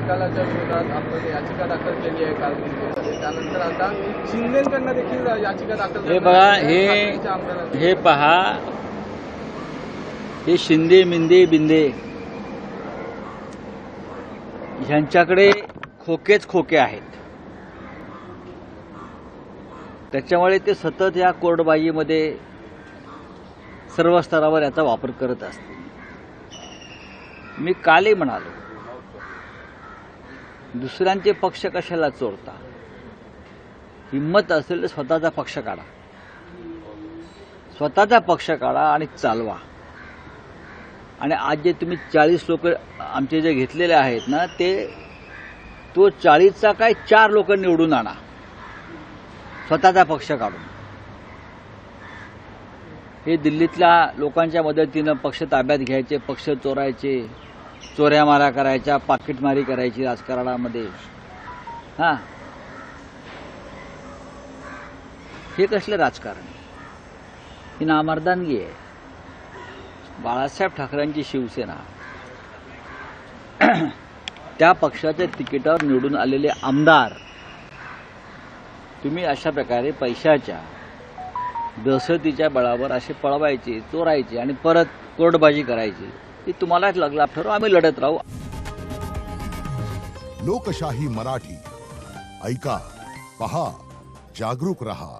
निकालाच्या विरोधात आपण याचिका दाखल केली आहे काल दिल्लीमध्ये. त्यानंतर आता शिंदेकडनं देखील याचिका दाखल हे बघा, ठाकरेंच्या आमदारांनी. हे पहा, हे शिंदे मिंदे बिंदे ह्यांच्याकडे खोकेच खोके आहेत. त्याच्यामुळे ते सतत या कोर्टबाजीमध्ये सर्व स्तरावर याचा वापर करत असते. मी कालही म्हणालो, दुसऱ्यांचे पक्ष कशाला चोरता? हिम्मत असेल तर स्वतःचा पक्ष काढा, स्वतःचा पक्ष काढा आणि चालवा. आणि आज जे तुम्ही 40 लोक आमचे जे घेतलेले आहेत ना, तो 40चा काय 4 लोक निवडून आणा स्वतःचा पक्ष काढून. हे दिल्लीतल्या लोकांच्या मदतीनं पक्ष ताब्यात घ्यायचे, पक्ष चोरायचे, चोऱ्यामारा करायच्या, पाकिटमारी करायची राजकारणामध्ये. हे कसलं राजकारण? ही नामर्दानगी आहे. बाळासाहेब ठाकरेंची शिवसेना, त्या पक्षाच्या तिकिटावर निवडून आलेले आमदार तुम्ही अशा प्रकारे पैशाच्या दहशतीच्या बळावर असे पळवायचे, चोरायचे आणि परत कोर्टबाजी करायची. ती तुम्हालाच लागला ठरव, आम्ही लढत राहू. लोकशाही मराठी ऐका, पहा, जागरूक रहा.